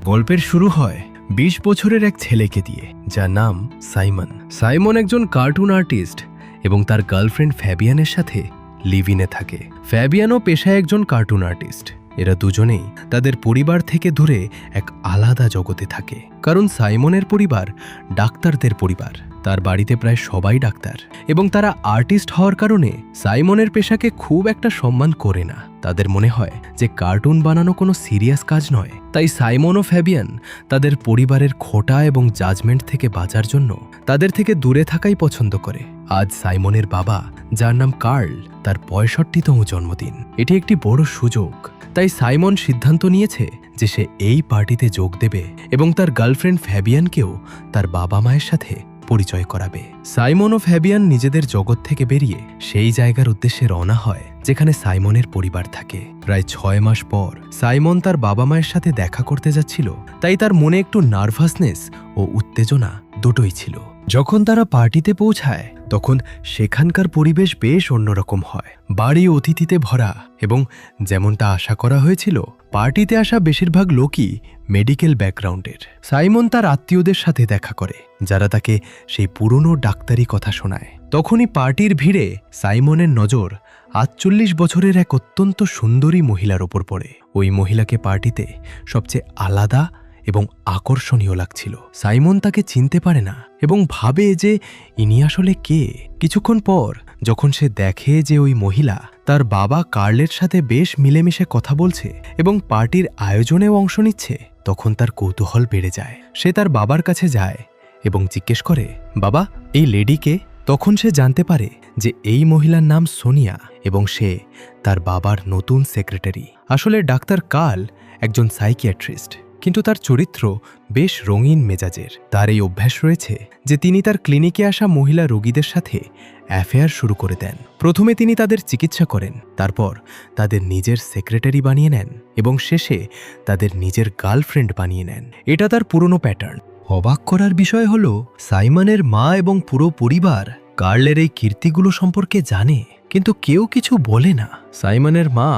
গল্পের শুরু হয় ২০ বছরের এক ছেলেকে দিয়ে, যার নাম সাইমন। সাইমন একজন কার্টুন আর্টিস্ট এবং তার গার্লফ্রেন্ড ফ্যাবিয়ানের সাথে লিভ ইনে থাকে। ফ্যাবিয়ানও পেশায় একজন কার্টুন আর্টিস্ট। এরা দুজনেই তাদের পরিবার থেকে দূরে এক আলাদা জগতে থাকে, কারণ সাইমনের পরিবার ডাক্তারদের পরিবার। তার বাড়িতে প্রায় সবাই ডাক্তার এবং তারা আর্টিস্ট হওয়ার কারণে সাইমনের পেশাকে খুব একটা সম্মান করে না। তাদের মনে হয় যে কার্টুন বানানো কোনো সিরিয়াস কাজ নয়। তাই সাইমন ও ফ্যাবিয়ান তাদের পরিবারের খোঁটা এবং জাজমেন্ট থেকে বাঁচার জন্য তাদের থেকে দূরে থাকাই পছন্দ করে। আজ সাইমনের বাবা, যার নাম কার্ল, তার ৬৫তম জন্মদিন। এটি একটি বড় সুযোগ। তাই সাইমন সিদ্ধান্ত নিয়েছে যে সে এই পার্টিতে যোগ দেবে এবং তার গার্লফ্রেন্ড ফ্যাবিয়ানকেও তার বাবা মায়ের সাথে পরিচয় করাবে। সাইমন ও ফ্যাবিয়ান নিজেদের জগৎ থেকে বেরিয়ে সেই জায়গার উদ্দেশ্যে রওনা হয় যেখানে সাইমনের পরিবার থাকে। প্রায় ৬ মাস পর সাইমন তার বাবা মায়ের সাথে দেখা করতে যাচ্ছিল, তাই তার মনে একটু নার্ভাসনেস ও উত্তেজনা দুটোই ছিল। যখন তারা পার্টিতে পৌঁছায় তখন সেখানকার পরিবেশ বেশ অন্যরকম হয়। বাড়ি অতিথিতে ভরা এবং যেমনটা আশা করা হয়েছিল, পার্টিতে আসা বেশিরভাগ লোকই মেডিকেল ব্যাকগ্রাউন্ডের। সাইমন তার আত্মীয়দের সাথে দেখা করে, যারা তাকে সেই পুরনো ডাক্তারি কথা শোনায়। তখনই পার্টির ভিড়ে সাইমনের নজর ৪৮ বছরের এক অত্যন্ত সুন্দরী মহিলার ওপর পড়ে। ওই মহিলাকে পার্টিতে সবচেয়ে আলাদা এবং আকর্ষণীয় লাগছিল। সাইমন তাকে চিনতে পারে না এবং ভাবে যে ইনি আসলে কে। কিছুক্ষণ পর যখন সে দেখে যে ওই মহিলা তার বাবা কার্লের সাথে বেশ মিলেমিশে কথা বলছে এবং পার্টির আয়োজনেও অংশ নিচ্ছে, তখন তার কৌতূহল বেড়ে যায়। সে তার বাবার কাছে যায় এবং জিজ্ঞেস করে, বাবা, এই লেডিকে? তখন সে জানতে পারে যে এই মহিলার নাম সোনিয়া এবং সে তার বাবার নতুন সেক্রেটারি। আসলে ডাক্তার কার্ল একজন সাইকিয়াট্রিস্ট, কিন্তু তার চরিত্র বেশ রঙিন মেজাজের। তার এই অভ্যাস রয়েছে যে তিনি তার ক্লিনিকে আসা মহিলা রোগীদের সাথে অ্যাফেয়ার শুরু করে দেন। প্রথমে তিনি তাদের চিকিৎসা করেন, তারপর তাদের নিজের সেক্রেটারি বানিয়ে নেন এবং শেষে তাদের নিজের গার্লফ্রেন্ড বানিয়ে নেন। এটা তার পুরনো প্যাটার্ন। অবাক করার বিষয় হল, সাইমনের মা এবং পুরো পরিবার কার্লের এই কীর্তিগুলো সম্পর্কে জানে, কিন্তু কেউ কিছু বলে না। সাইমনের মা,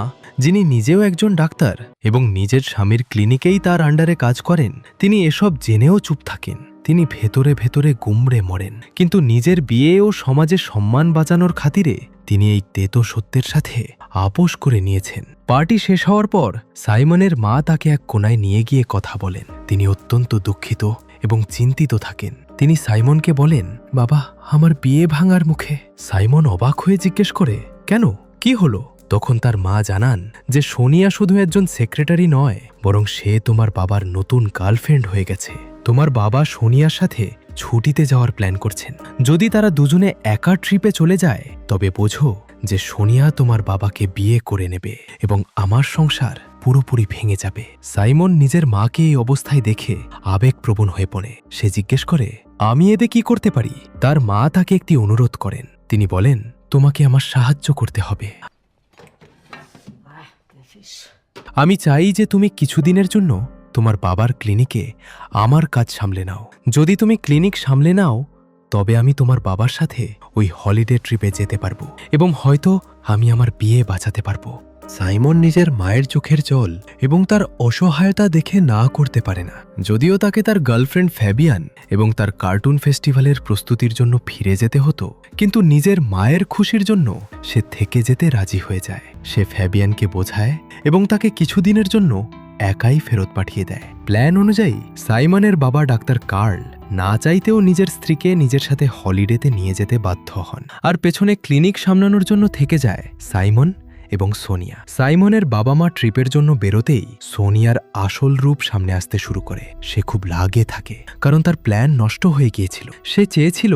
যিনি নিজেও একজন ডাক্তার এবং নিজের স্বামীর ক্লিনিকেই তার আন্ডারে কাজ করেন, তিনি এসব জেনেও চুপ থাকেন। তিনি ভেতরে ভেতরে গুমড়ে মরেন, কিন্তু নিজের বিয়ে ও সমাজে সম্মান বাঁচানোর খাতিরে তিনি এই তেতো সত্যের সাথে আপোষ করে নিয়েছেন। পার্টি শেষ হওয়ার পর সাইমনের মা তাকে এক কোণায় নিয়ে গিয়ে কথা বলেন। তিনি অত্যন্ত দুঃখিত এবং চিন্তিত থাকেন। তিনি সাইমনকে বলেন, বাবা, আমার বিয়ে ভাঙার মুখে। সাইমন অবাক হয়ে জিজ্ঞেস করে, কেন, কি হলো? তখন তার মা জানান যে সোনিয়া শুধু একজন সেক্রেটারি নয়, বরং সে তোমার বাবার নতুন গার্লফ্রেন্ড হয়ে গেছে। তোমার বাবা সোনিয়ার সাথে ছুটিতে যাওয়ার প্ল্যান করছেন। যদি তারা দুজনে একা ট্রিপে চলে যায়, তবে বোঝো যে সোনিয়া তোমার বাবাকে বিয়ে করে নেবে এবং আমার সংসার পুরোপুরি ভেঙে যাবে। সাইমন নিজের মাকে এই অবস্থায় দেখে আবেগপ্রবণ হয়ে পড়ে। সে জিজ্ঞেস করে, আমি এতে কি করতে পারি? তার মা তাকে একটি অনুরোধ করেন। তিনি বলেন, তোমাকে আমার সাহায্য করতে হবে। আমি চাই যে তুমি কিছুদিনের জন্য তোমার বাবার ক্লিনিকে আমার কাজ সামলে নাও। যদি তুমি ক্লিনিক সামলে নাও, তবে আমি তোমার বাবার সাথে ওই হলিডে ট্রিপে যেতে পারবো এবং হয়তো আমি আমার বিয়ে বাঁচাতে পারবো। সাইমন নিজের মায়ের চোখের জল এবং তার অসহায়তা দেখে না করতে পারে না। যদিও তাকে তার গার্লফ্রেন্ড ফ্যাবিয়ান এবং তার কার্টুন ফেস্টিভ্যালের প্রস্তুতির জন্য ফিরে যেতে হতো, কিন্তু নিজের মায়ের খুশির জন্য সে থেকে যেতে রাজি হয়ে যায়। সে ফ্যাবিয়ানকে বোঝায় এবং তাকে কিছুদিনের জন্য একাই ফেরত পাঠিয়ে দেয়। প্ল্যান অনুযায়ী সাইমনের বাবা ডাক্তার কার্ল না চাইতেও নিজের স্ত্রীকে নিজের সাথে হলিডেতে নিয়ে যেতে বাধ্য হন, আর পেছনে ক্লিনিক সামলানোর জন্য থেকে যায় সাইমন এবং সোনিয়া। সাইমনের বাবা মা ট্রিপের জন্য বেরোতেই সোনিয়ার আসল রূপ সামনে আসতে শুরু করে। সে খুব লাগে থাকে, কারণ তার প্ল্যান নষ্ট হয়ে গিয়েছিল। সে চেয়েছিল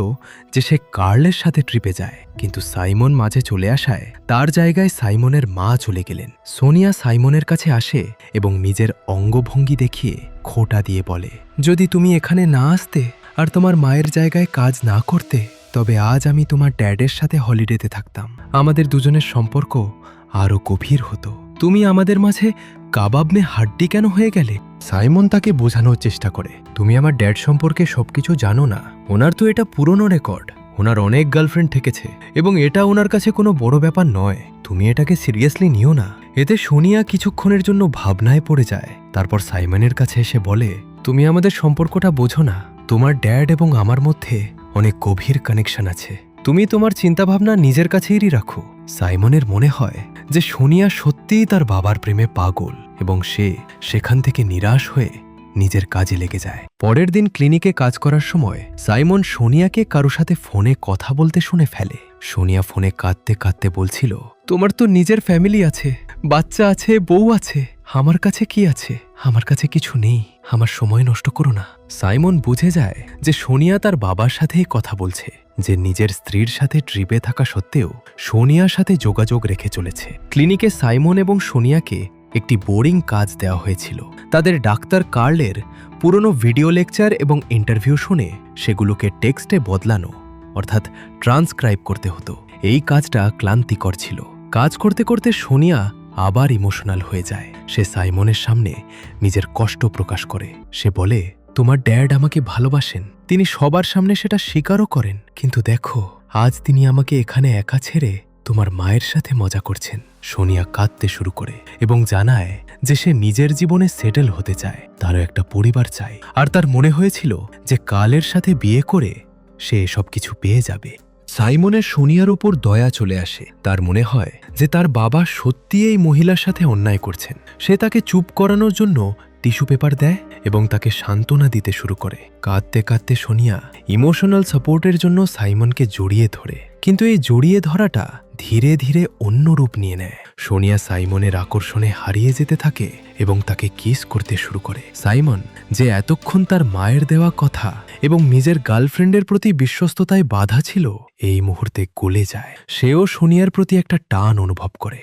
যে সে কার্লের সাথে ট্রিপে যায়, কিন্তু সাইমন মাঝে চলে আসায় তার জায়গায় সাইমনের মা চলে গেলেন। সোনিয়া সাইমনের কাছে আসে এবং নিজের অঙ্গভঙ্গি দেখিয়ে খোঁটা দিয়ে বলে, যদি তুমি এখানে না আসতে আর তোমার মায়ের জায়গায় কাজ না করতে, তবে আজ আমি তোমার ড্যাডের সাথে হলিডেতে থাকতাম। আমাদের দুজনের সম্পর্ক আরো গভীর হতো। তুমি আমাদের মাঝে কাবাব মে হাড্ডি কেন হয়ে গেলে? সাইমন তাকে বোঝানোর চেষ্টা করে, তুমি আমার ড্যাড সম্পর্কে সবকিছু জানো না। ওনার তো এটা পুরনো রেকর্ড। ওনার অনেক গার্লফ্রেন্ড থেকেছে এবং এটা ওনার কাছে কোনো বড় ব্যাপার নয়। তুমি এটাকে সিরিয়াসলি নিও না। এতে সোনিয়া কিছুক্ষণের জন্য ভাবনায় পড়ে যায়। তারপর সাইমনের কাছে এসে বলে, তুমি আমাদের সম্পর্কটা বোঝো না। তোমার ড্যাড এবং আমার মধ্যে অনেক গভীর কানেকশন আছে। তুমি তোমার চিন্তাভাবনা নিজের কাছেই রাখো। সাইমনের মনে হয় যে সোনিয়া সত্যিই তার বাবার প্রেমে পাগল এবং সে সেখান থেকে নিরাশ হয়ে নিজের কাজে লেগে যায়। পরের দিন ক্লিনিকে কাজ করার সময় সাইমন সোনিয়াকে কারো সাথে ফোনে কথা বলতে শুনে ফেলে। সোনিয়া ফোনে কাঁদতে কাঁদতে বলছিল, তোমার তো নিজের ফ্যামিলি আছে, বাচ্চা আছে, বউ আছে। আমার কাছে কি আছে? আমার কাছে কিছু নেই। আমার সময় নষ্ট করো না। সাইমন বুঝে যায় যে সোনিয়া তার বাবার সাথেই কথা বলছে, যে নিজের স্ত্রীর সাথে ট্রিপে থাকা সত্ত্বেও সোনিয়ার সাথে যোগাযোগ রেখে চলেছে। ক্লিনিকে সাইমন এবং সোনিয়াকে একটি বোরিং কাজ দেওয়া হয়েছিল। তাদের ডাক্তার কার্লের পুরনো ভিডিও লেকচার এবং ইন্টারভিউ শুনে সেগুলোকে টেক্সটে বদলানো, অর্থাৎ ট্রান্সক্রাইব করতে হতো। এই কাজটা ক্লান্তিকর ছিল। কাজ করতে করতে সোনিয়া আবার ইমোশনাল হয়ে যায়। সে সাইমনের সামনে নিজের কষ্ট প্রকাশ করে। সে বলে, তোমার ড্যাড আমাকে ভালোবাসেন, তিনি সবার সামনে সেটা স্বীকারও করেন, কিন্তু দেখো আজ তিনি আমাকে এখানে একা ছেড়ে তোমার মায়ের সাথে মজা করছেন। সোনিয়া কাঁদতে শুরু করে এবং জানায় যে সে নিজের জীবনে সেটেল হতে চায়, তারও একটা পরিবার চায়। আর তার মনে হয়েছিল যে কালের সাথে বিয়ে করে সে এসব কিছু পেয়ে যাবে। সাইমনের সোনিয়ার উপর দয়া চলে আসে। তার মনে হয় যে তার বাবা সত্যি এই মহিলার সাথে অন্যায় করছেন। সে তাকে চুপ করানোর জন্য টিস্যু পেপার দেয় এবং তাকে সান্ত্বনা দিতে শুরু করে। কাঁদতে কাঁদতে সোনিয়া ইমোশনাল সাপোর্টের জন্য সাইমনকে জড়িয়ে ধরে, কিন্তু এই জড়িয়ে ধরাটা ধীরে ধীরে অন্য রূপ নিয়ে নেয়। সোনিয়া সাইমনের আকর্ষণে হারিয়ে যেতে থাকে এবং তাকে কিস করতে শুরু করে। সাইমন, যে এতক্ষণ তার মায়ের দেওয়া কথা এবং নিজের গার্লফ্রেন্ডের প্রতি বিশ্বস্ততায় বাধা ছিল, এই মুহূর্তে গলে যায়। সেও সোনিয়ার প্রতি একটা টান অনুভব করে,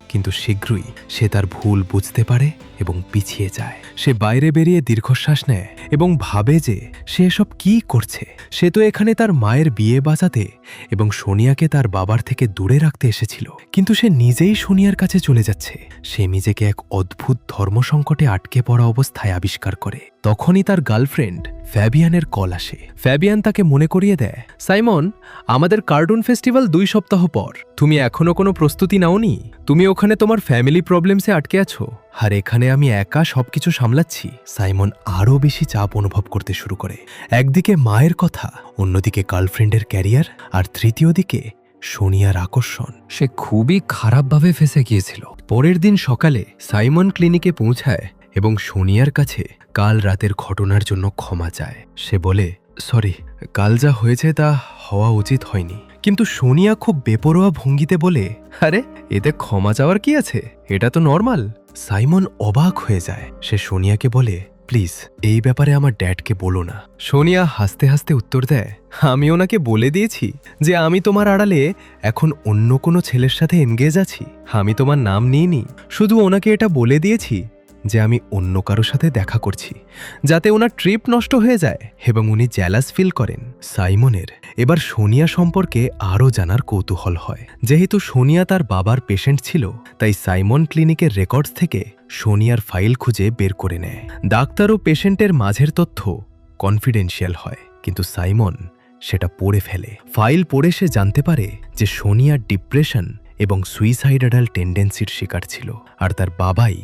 কিন্তু শীঘ্রই সে তার ভুল বুঝতে পারে এবং পিছিয়ে যায়। সে বাইরে বেরিয়ে দীর্ঘশ্বাস নেয় এবং ভাবে যে সে এসব কি করছে। সে তো এখানে তার মায়ের বিয়ে বাজাতে এবং সোনিয়াকে তার বাবার থেকে দূরে রাখতে এসেছিল, কিন্তু সে নিজেই সোনিয়ার কাছে চলে যাচ্ছে। সে নিজেকে এক অদ্ভুত ধর্মসংকটে আটকে পড়া অবস্থায় আবিষ্কার করে। তখনই তার গার্লফ্রেন্ড ফ্যাবিয়ানের কল আসে। ফ্যাবিয়ান তাকে মনে করিয়ে দেয়, সাইমন, আমাদের কার্টুন ফেস্টিভ্যাল 2 সপ্তাহ পর। তুমি এখনো কোনো প্রস্তুতি নাওনি। তুমি ওখানে তোমার ফ্যামিলি প্রবলেমসে আটকে আছো, আর এখানে আমি একা সবকিছু সামলাচ্ছি। সাইমন আরও বেশি চাপ অনুভব করতে শুরু করে। একদিকে মায়ের কথা, অন্যদিকে গার্লফ্রেন্ডের ক্যারিয়ার, আর তৃতীয় দিকে সোনিয়ার আকর্ষণ। সে খুবই খারাপভাবে ফেঁসে গিয়েছিল। পরের দিন সকালে সাইমন ক্লিনিকে পৌঁছায় এবং সোনিয়ার কাছে কাল রাতের ঘটনার জন্য ক্ষমা চায়। সে বলে, সরি, কাল যা হয়েছে তা হওয়া উচিত হয়নি। কিন্তু সোনিয়া খুব বেপরোয়া ভঙ্গিতে বলে, আরে এতে ক্ষমা চাওয়ার কি আছে, এটা তো নর্মাল। সাইমন অবাক হয়ে যায়। সে সোনিয়াকে বলে, প্লিজ এই ব্যাপারে আমার ড্যাডকে বলো না। সোনিয়া হাসতে হাসতে উত্তর দেয়, আমি ওনাকে বলে দিয়েছি যে আমি তোমার আড়ালে এখন অন্য কোনো ছেলের সাথে এনগেজ আছি। আমি তোমার নাম নিইনি, শুধু ওনাকে এটা বলে দিয়েছি যে আমি অন্য কারো সাথে দেখা করছি, যাতে ওনার ট্রিপ নষ্ট হয়ে যায় এবং উনি জ্যালাস ফিল করেন। সাইমনের এবার সোনিয়া সম্পর্কে আরও জানার কৌতূহল হয়। যেহেতু সোনিয়া তার বাবার পেশেন্ট ছিল, তাই সাইমন ক্লিনিকের রেকর্ডস থেকে সোনিয়ার ফাইল খুঁজে বের করে নেয়। ডাক্তার ও পেশেন্টের মাঝের তথ্য কনফিডেন্সিয়াল হয়, কিন্তু সাইমন সেটা পড়ে ফেলে। ফাইল পড়ে সে জানতে পারে যে সোনিয়া ডিপ্রেশন এবং সুইসাইডাল টেন্ডেন্সির শিকার ছিল, আর তার বাবাই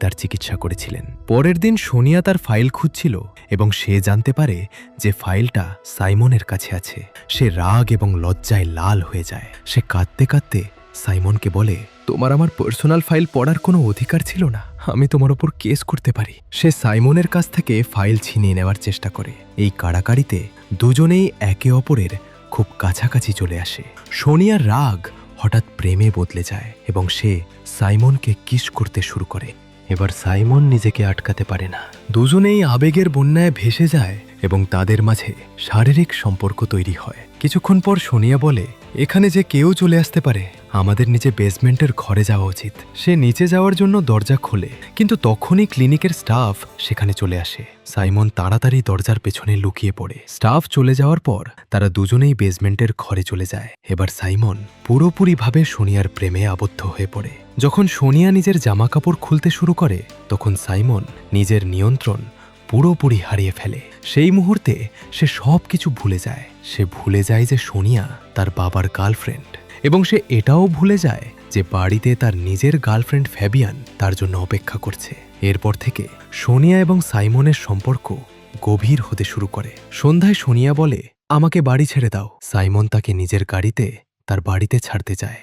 তার চিকিৎসা করেছিলেন। পরের দিন সোনিয়া তার ফাইল খুঁজছিল এবং সে জানতে পারে যে ফাইলটা সাইমনের কাছে আছে। সে রাগ এবং লজ্জায় লাল হয়ে যায়। সে কাঁদতে কাঁদতে সাইমনকে বলে, তোমার আমার পার্সোনাল ফাইল পড়ার কোনো অধিকার ছিল না, আমি তোমার ওপর কেস করতে পারি। সে সাইমনের কাছ থেকে ফাইল ছিনিয়ে নেওয়ার চেষ্টা করে। এই কাড়াকাড়িতে দুজনেই একে অপরের খুব কাছাকাছি চলে আসে। সোনিয়ার রাগ হঠাৎ প্রেমে বদলে যায় এবং সে সাইমনকে কিস করতে শুরু করে। এবার সাইমন নিজেকে আটকাতে পারে না। দুজনেই আবেগের বন্যায় ভেসে যায় এবং তাদের মাঝে শারীরিক সম্পর্ক তৈরি হয়। কিছুক্ষণ পর সোনিয়া বলে, এখানে যে কেউ চলে আসতে পারে, আমাদের নিচে বেসমেন্টের ঘরে যাওয়া উচিত। সে নিচে যাওয়ার জন্য দরজা খোলে, কিন্তু তখনই ক্লিনিকের স্টাফ সেখানে চলে আসে। সাইমন তাড়াতাড়ি দরজার পেছনে লুকিয়ে পড়ে। স্টাফ চলে যাওয়ার পর তারা দুজনেই বেসমেন্টের ঘরে চলে যায়। এবার সাইমন পুরোপুরিভাবে সোনিয়ার প্রেমে আবদ্ধ হয়ে পড়ে। যখন সোনিয়া নিজের জামাকাপড় খুলতে শুরু করে, তখন সাইমন নিজের নিয়ন্ত্রণ পুরোপুরি হারিয়ে ফেলে। সেই মুহূর্তে সে সব কিছু ভুলে যায়। সে ভুলে যায় যে সোনিয়া তার বাবার গার্লফ্রেন্ড, এবং সে এটাও ভুলে যায় যে বাড়িতে তার নিজের গার্লফ্রেন্ড ফ্যাবিয়ান তার জন্য অপেক্ষা করছে। এরপর থেকে সোনিয়া এবং সাইমনের সম্পর্ক গভীর হতে শুরু করে। সন্ধ্যায় সোনিয়া বলে, আমাকে বাড়ি ছেড়ে দাও। সাইমন তাকে নিজের গাড়িতে তার বাড়িতে ছাড়তে যায়।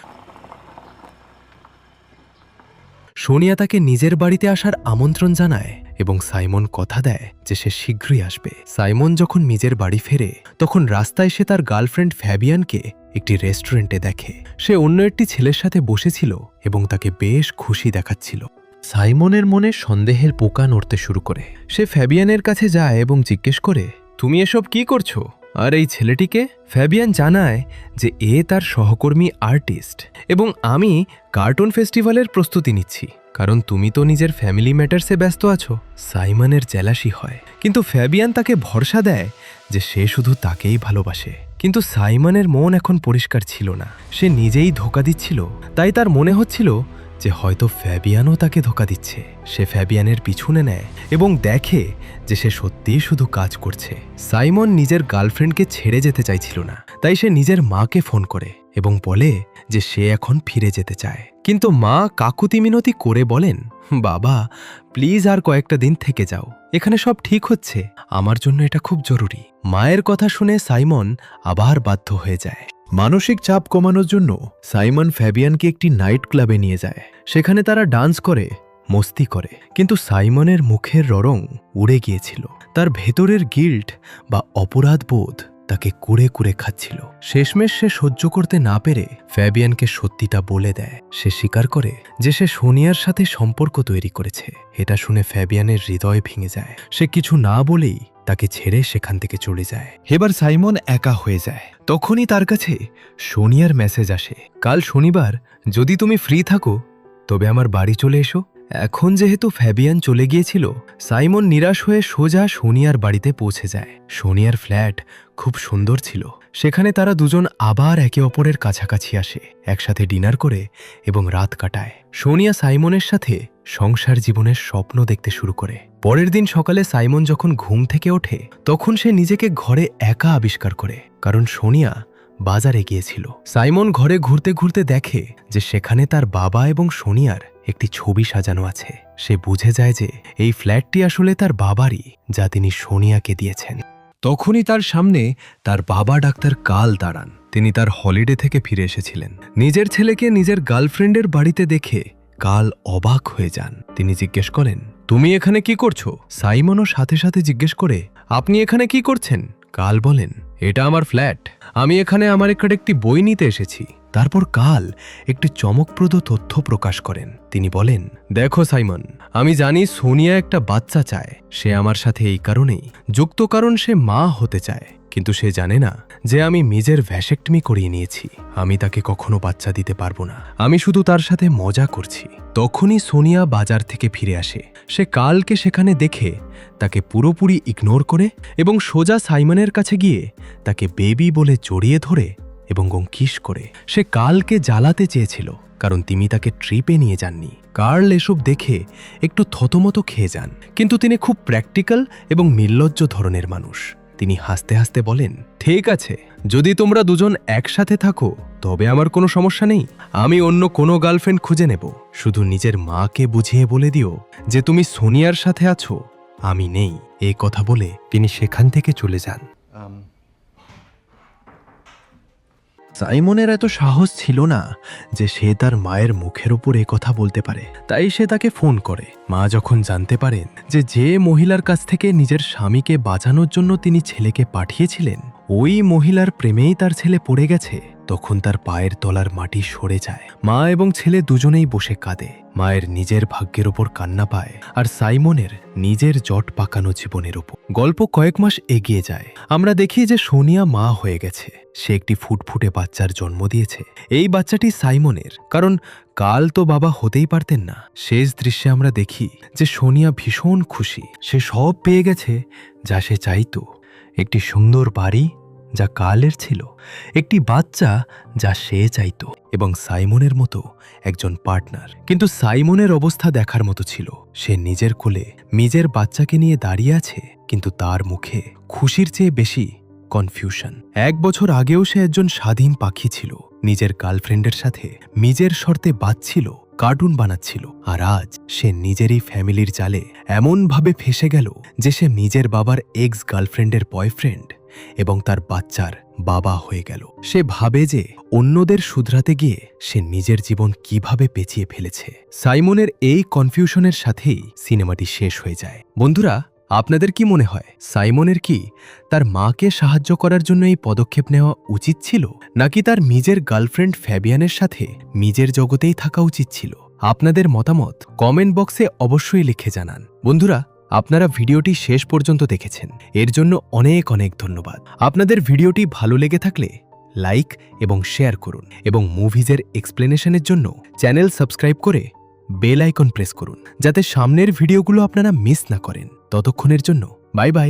সোনিয়া তাকে নিজের বাড়িতে আসার আমন্ত্রণ জানায় এবং সাইমন কথা দেয় যে সে শীঘ্রই আসবে। সাইমন যখন নিজের বাড়ি ফেরে তখন রাস্তায় সে তার গার্লফ্রেন্ড ফ্যাবিয়ানকে একটি রেস্টুরেন্টে দেখে। সে অন্য একটি ছেলের সাথে বসেছিল এবং তাকে বেশ খুশি দেখাচ্ছিল। সাইমনের মনে সন্দেহের পোকা নড়তে শুরু করে। সে ফ্যাবিয়ানের কাছে যায় এবং জিজ্ঞেস করে, তুমি এসব কি করছো? আর এই ছেলেটিকে? ফ্যাবিয়ান জানায় যে এ তার সহকর্মী আর্টিস্ট এবং আমি কার্টুন ফেস্টিভ্যালের প্রস্তুতি নিচ্ছি, কারণ তুমি তো নিজের ফ্যামিলি ম্যাটার্সে ব্যস্ত আছো। সাইমনের জেলাসি হয়, কিন্তু ফ্যাবিয়ান তাকে ভরসা দেয় যে সে শুধু তাকেই ভালোবাসে। কিন্তু সাইমনের মন এখন পরিষ্কার ছিল না। সে নিজেই ধোঁকা দিচ্ছিল, তাই তার মনে হচ্ছিল যে হয়তো ফ্যাবিয়ানও তাকে ধোঁকা দিচ্ছে। সে ফ্যাবিয়ানের পিছনে নেয় এবং দেখে যে সে সত্যিই শুধু কাজ করছে। সাইমন নিজের গার্লফ্রেন্ডকে ছেড়ে যেতে চাইছিল না, তাই সে নিজের মাকে ফোন করে এবং বলে যে সে এখন ফিরে যেতে চায়। কিন্তু মা কাকুতি মিনতি করে বলেন, বাবা প্লিজ আর কয়েকটা দিন থেকে যাও, এখানে সব ঠিক হচ্ছে, আমার জন্য এটা খুব জরুরি। মায়ের কথা শুনে সাইমন আবার বাধ্য হয়ে যায়। মানসিক চাপ কমানোর জন্য সাইমন ফ্যাবিয়ানকে একটি নাইট ক্লাবে নিয়ে যায়। সেখানে তারা ডান্স করে, মস্তি করে, কিন্তু সাইমনের মুখের রং উড়ে গিয়েছিল। তার ভেতরের গিল্ট বা অপরাধ বোধ তাকে কুড়ে কুড়ে খাচ্ছিল। শেষমেশ সে সহ্য করতে না পেরে ফ্যাবিয়ানকে সত্যিটা বলে দেয়। সে স্বীকার করে যে সে সোনিয়ার সাথে সম্পর্ক তৈরি করেছে। এটা শুনে ফ্যাবিয়ানের হৃদয় ভেঙে যায়। সে কিছু না বলেই তাকে ছেড়ে সেখান থেকে চলে যায়। এবার সাইমন একা হয়ে যায়। তখনই তার কাছে সোনিয়ার মেসেজ আসে, কাল শনিবার, যদি তুমি ফ্রি থাকো তবে আমার বাড়ি চলে এসো। এখন যেহেতু ফ্যাবিয়ান চলে গিয়েছিল, সাইমন নিরাশ হয়ে সোজা সোনিয়ার বাড়িতে পৌঁছে যায়। সোনিয়ার ফ্ল্যাট খুব সুন্দর ছিল। সেখানে তারা দুজন আবার একে অপরের কাছাকাছি আসে, একসাথে ডিনার করে এবং রাত কাটায়। সোনিয়া সাইমনের সাথে সংসার জীবনের স্বপ্ন দেখতে শুরু করে। পরের দিন সকালে সাইমন যখন ঘুম থেকে ওঠে তখন সে নিজেকে ঘরে একা আবিষ্কার করে, কারণ সোনিয়া বাজারে গিয়েছিল। সাইমন ঘরে ঘুরতে ঘুরতে দেখে যে সেখানে তার বাবা এবং সোনিয়ার একটি ছবি সাজানো আছে। সে বুঝে যায় যে এই ফ্ল্যাটটি আসলে তার বাবারই, যা তিনি সোনিয়াকে দিয়েছেন। তখনই তার সামনে তার বাবা ডাক্তার কাল দাঁড়ান। তিনি তার হলিডে থেকে ফিরে এসেছিলেন। নিজের ছেলেকে নিজের গার্লফ্রেন্ডের বাড়িতে দেখে কাল অবাক হয়ে যান। তিনি জিজ্ঞেস করেন, তুমি এখানে কি করছো? সাইমনও সাথে সাথে জিজ্ঞেস করে, আপনি এখানে কি করছেন? কাল বলেন, এটা আমার ফ্ল্যাট, আমি এখানে আমার একটি বই নিতে এসেছি। তারপর কাল একটি চমকপ্রদ তথ্য প্রকাশ করেন। তিনি বলেন, দেখো সাইমন, আমি জানি সোনিয়া একটা বাচ্চা চায়। সে আমার সাথে এই কারণেই যুক্ত, কারণ সে মা হতে চায়, কিন্তু সে জানে না যে আমি নিজের ভ্যাসেক্টমি করিয়ে নিয়েছি। আমি তাকে কখনো বাচ্চা দিতে পারবো না, আমি শুধু তার সাথে মজা করছি। তখনই সোনিয়া বাজার থেকে ফিরে আসে। সে কালকে সেখানে দেখে তাকে পুরোপুরি ইগনোর করে এবং সোজা সাইমনের কাছে গিয়ে তাকে বেবি বলে জড়িয়ে ধরে এবং কিস করে। সে কালকে জ্বালাতে চেয়েছিল, কারণ তিনি তাকে ট্রিপে নিয়ে যাননি। কার্ল এসব দেখে একটু থতমত খেয়ে যান, কিন্তু তিনি খুব প্র্যাকটিক্যাল এবং নির্লজ্জ ধরনের মানুষ। তিনি হাসতে হাসতে বলেন, ঠিক আছে, যদি তোমরা দুজন একসাথে থাকো তবে আমার কোনো সমস্যা নেই। আমি অন্য কোনো গার্লফ্রেন্ড খুঁজে নেব। শুধু নিজের মাকে বুঝিয়ে বলে দিও যে তুমি সোনিয়ার সাথে আছো, আমি নেই। এই কথা বলে তিনি সেখান থেকে চলে যান। সাইমনের এত সাহস ছিল না যে সে তার মায়ের মুখের উপর এ কথা বলতে পারে, তাই সে তাকে ফোন করে। মা যখন জানতে পারেন যে মহিলার কাছ থেকে নিজের স্বামীকে বাঁচানোর জন্য তিনি ছেলেকে পাঠিয়েছিলেন, ওই মহিলার প্রেমেই তার ছেলে পড়ে গেছে, তখন তার পায়ের তলার মাটি সরে যায়। মা এবং ছেলে দুজনেই বসে কাঁদে। মায়ের নিজের ভাগ্যের ওপর কান্না পায়, আর সাইমনের নিজের জট পাকানো জীবনের ওপর। গল্প কয়েক মাস এগিয়ে যায়। আমরা দেখি যে সোনিয়া মা হয়ে গেছে। সে একটি ফুটফুটে বাচ্চার জন্ম দিয়েছে। এই বাচ্চাটি সাইমনের, কারণ কাল তো বাবা হতেই পারতেন না। শেষ দৃশ্যে আমরা দেখি যে সোনিয়া ভীষণ খুশি। সে সব পেয়ে গেছে যা সে চাইতো, একটি সুন্দর বাড়ি, যা কার্লের ছিল, একটি বাচ্চা যা সে চাইতো, এবং সাইমনের মতো একজন পার্টনার। কিন্তু সাইমনের অবস্থা দেখার মতো ছিল। সে নিজের কোলে নিজের বাচ্চাকে নিয়ে দাঁড়িয়ে আছে, কিন্তু তার মুখে খুশির চেয়ে বেশি কনফিউশন। 1 বছর আগেও সে একজন স্বাধীন পাখি ছিল, নিজের গার্লফ্রেন্ডের সাথে নিজের শর্তে বাঁচছিল, কার্টুন বানাচ্ছিল। আর আজ সে নিজেরই ফ্যামিলির জালে এমনভাবে ফেসে গেল যে সে নিজের বাবার এক্স গার্লফ্রেন্ডের বয়ফ্রেন্ড এবং তার বাচ্চার বাবা হয়ে গেল। সে ভাবে যে অন্যদের শুধরাতে গিয়ে সে নিজের জীবন কিভাবে পেঁচিয়ে ফেলেছে। সাইমনের এই কনফিউশনের সাথেই সিনেমাটি শেষ হয়ে যায়। বন্ধুরা, আপনাদের কি মনে হয়, সাইমনের কি তার মাকে সাহায্য করার জন্য এই পদক্ষেপ নেওয়া উচিত ছিল, নাকি তার নিজের গার্লফ্রেন্ড ফ্যাবিয়ানের সাথে নিজের জগতেই থাকা উচিত ছিল? আপনাদের মতামত কমেন্ট বক্সে অবশ্যই লিখে জানান। বন্ধুরা, আপনারা ভিডিওটি শেষ পর্যন্ত দেখেছেন, এর জন্য অনেক অনেক ধন্যবাদ। আপনাদের ভিডিওটি ভালো লেগে থাকলে লাইক এবং শেয়ার করুন, এবং মুভিজের এক্সপ্লেনেশনের জন্য চ্যানেল সাবস্ক্রাইব করে বেল আইকন প্রেস করুন, যাতে সামনের ভিডিওগুলো আপনারা মিস না করেন। ততক্ষণের জন্য বাই বাই।